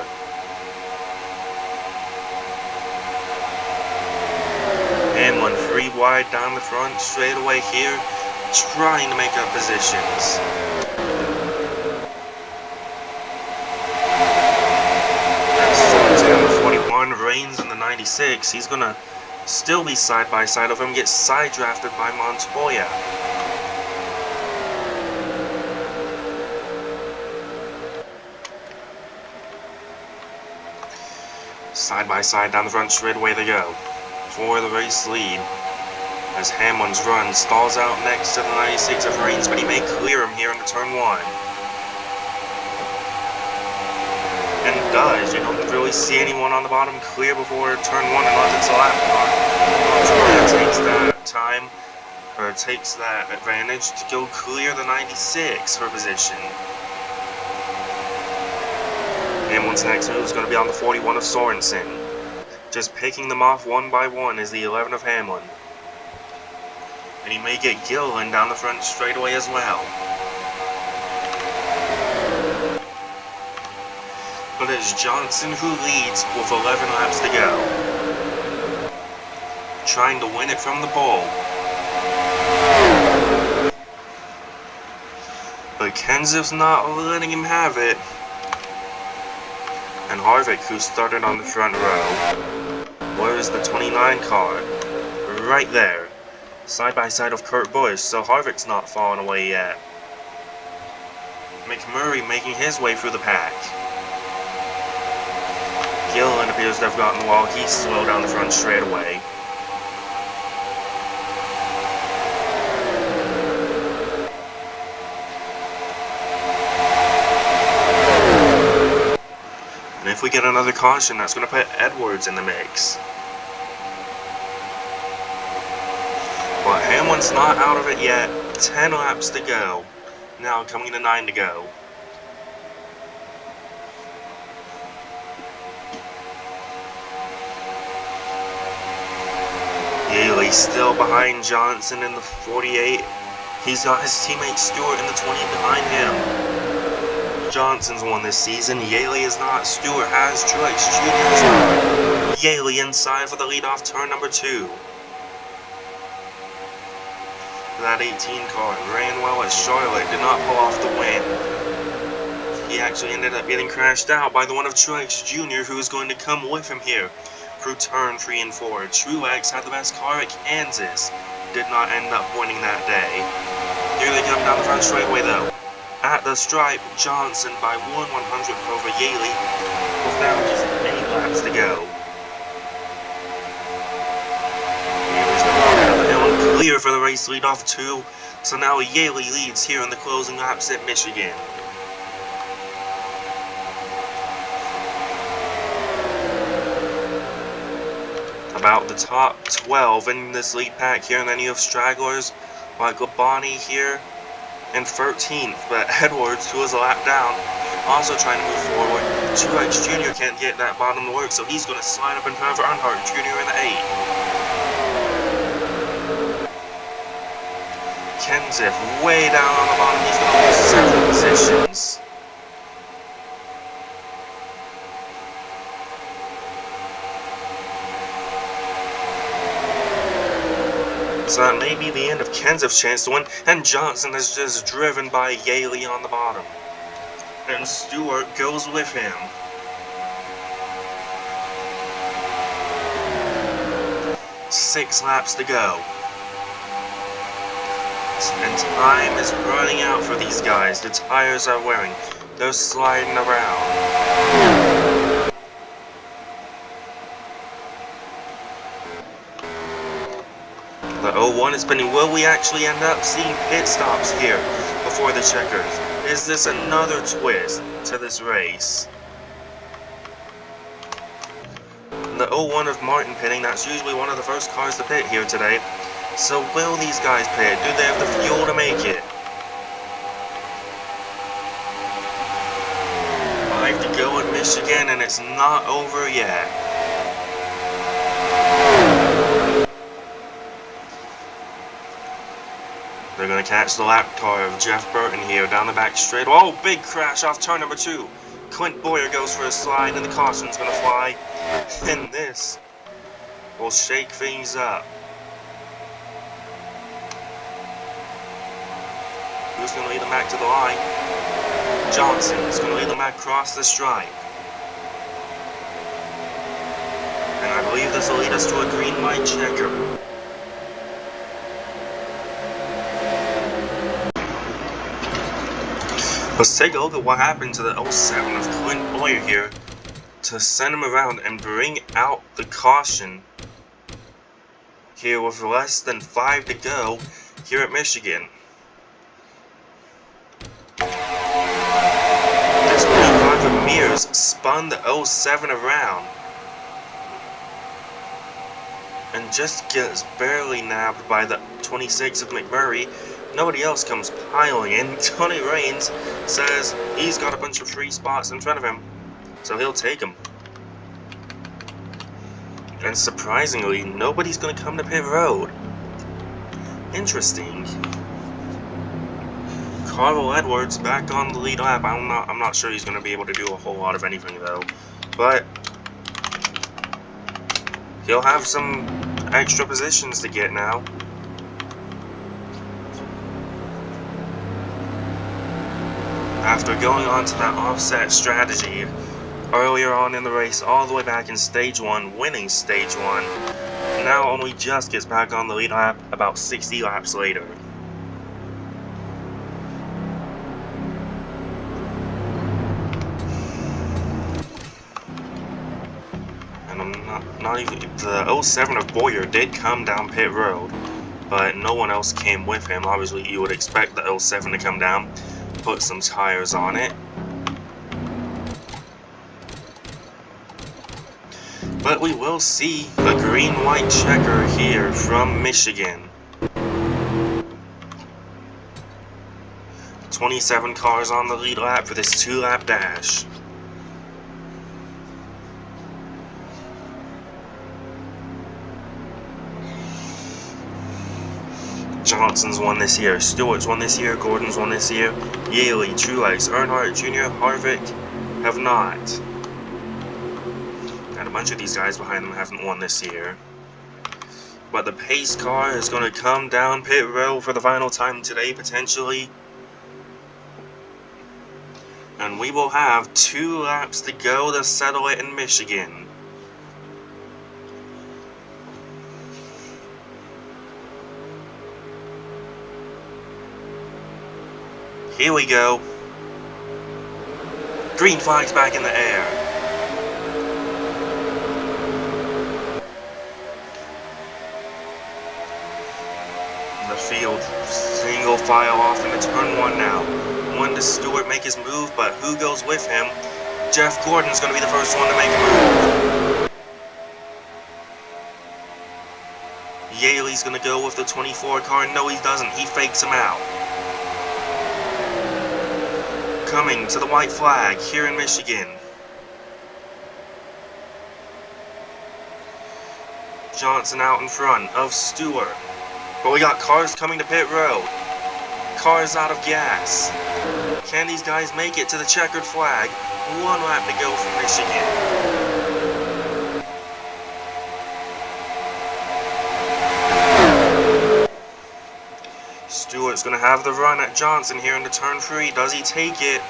Hamlin 3 wide down the front, straight away here, trying to make up positions. That's down the 41, Reigns in the 96. He's gonna still be side by side of him, get side drafted by Montoya. Side by side down the front straightaway they go for the race lead as Hamlin's run stalls out next to the 96 of Reigns, but he may clear him here into turn 1. And does. You don't really see anyone on the bottom clear before turn 1 unless it's a lap car. Montoya takes that time, or takes that advantage to go clear the 96 for position. Hamlin's next move is going to be on the 41 of Sorensen. Just picking them off one by one is the 11 of Hamlin. And he may get Gillen down the front straightaway as well. But it's Johnson who leads with 11 laps to go. Trying to win it from the pole. But Kenseth's not letting him have it. And Harvick, who started on the front row. Where's the 29 car? Right there. Side by side of Kurt Busch, so Harvick's not falling away yet. McMurray making his way through the pack. Gillen appears to have gotten the wall. He's slow down the front straight away. And if we get another caution, that's going to put Edwards in the mix. But Hamlin's not out of it yet. 10 laps to go. Now coming to 9 to go. Yaley still behind Johnson in the 48. He's got his teammate Stewart in the 20 behind him. Johnson's won this season. Yaley is not. Stewart has. Truex Jr. is not. Yaley inside for the lead off turn number 2. That 18 car ran well at Charlotte. Did not pull off the win. He actually ended up getting crashed out by the one of Truex Jr. who is going to come with him here through turn 3 and 4. Truex had the best car at Kansas. Did not end up winning that day. Here they come down the front straightaway though. At the stripe, Johnson by 1/100th over Yaley, with now just 8 laps to go. Yaley's going to run down the hill and clear for the race lead off 2, so now Yaley leads here in the closing laps at Michigan. About the top 12 in this lead pack here, and then you have stragglers like Labonte here in 13th, but Edwards, who is a lap down, also trying to move forward. Truex Jr. can't get that bottom to work, so he's going to slide up in front of Earnhardt Jr. in the 8. Kenseth way down on the bottom. He's going to lose several positions. So that may be the end of Kenseth's chance to win, and Johnson is just driven by Yaley on the bottom. And Stewart goes with him. Six laps to go. And time is running out for these guys. The tires are wearing. They're sliding around. The 01 is spinning. Will we actually end up seeing pit stops here before the checkers? Is this another twist to this race? The 01 of Martin pitting. That's usually one of the first cars to pit here today. So will these guys pit? Do they have the fuel to make it? 5 to go at Michigan, and it's not over yet. They're going to catch the lap car of Jeff Burton here down the back straight. Oh, big crash off turn number 2. Clint Boyer goes for a slide, and the caution's going to fly. And this will shake things up. Who's going to lead them back to the line? Johnson is going to lead them back across the stripe. And I believe this will lead us to a green light checker. Let's take a look at what happened to the 07 of Clint Boyer here to send him around and bring out the caution here with less than 5 to go here at Michigan. This blue car from Mears spun the 07 around and just gets barely nabbed by the 26 of McMurray. Nobody else comes piling in. Tony Raines says he's got a bunch of free spots in front of him, so he'll take them. And surprisingly, nobody's going to come to pit road. Interesting. Carl Edwards back on the lead lap. I'm not sure he's going to be able to do a whole lot of anything though, but he'll have some extra positions to get now. After going on to that offset strategy earlier on in the race, all the way back in stage 1, winning stage 1, now only just gets back on the lead lap about 60 laps later. And I'm not even, the 07 of Boyer did come down pit road, but no one else came with him. Obviously you would expect the 07 to come down, put some tires on it. But we will see a green-white checker here from Michigan. 27 cars on the lead lap for this 2-lap dash. Johnson's won this year, Stewart's won this year, Gordon's won this year, Yaley, Truex, Earnhardt Jr., Harvick have not. And a bunch of these guys behind them haven't won this year. But the pace car is going to come down pit road for the final time today, potentially. And we will have 2 laps to go to settle it in Michigan. Here we go. Green flag's back in the air. The field single file off into turn 1 now. When does Stewart make his move, but who goes with him? Jeff Gordon's going to be the first one to make a move. Yaley's going to go with the 24 car. No, he doesn't. He fakes him out. Coming to the white flag here in Michigan. Johnson out in front of Stewart. But we got cars coming to pit road. Cars out of gas. Can these guys make it to the checkered flag? 1 lap to go for Michigan. Stewart's going to have the run at Johnson here into turn 3. Does he take it?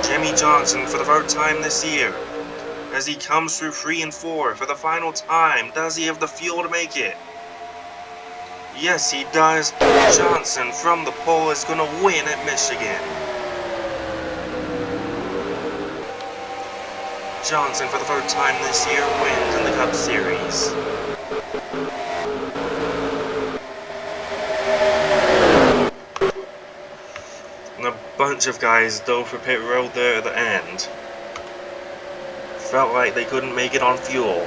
Jimmy Johnson for the 3rd time this year. As he comes through 3 and 4 for the final time. Does he have the fuel to make it? Yes, he does. Johnson from the pole is going to win at Michigan. Johnson, for the third time this year, wins in the Cup Series. And a bunch of guys dove for pit road there at the end. Felt like they couldn't make it on fuel.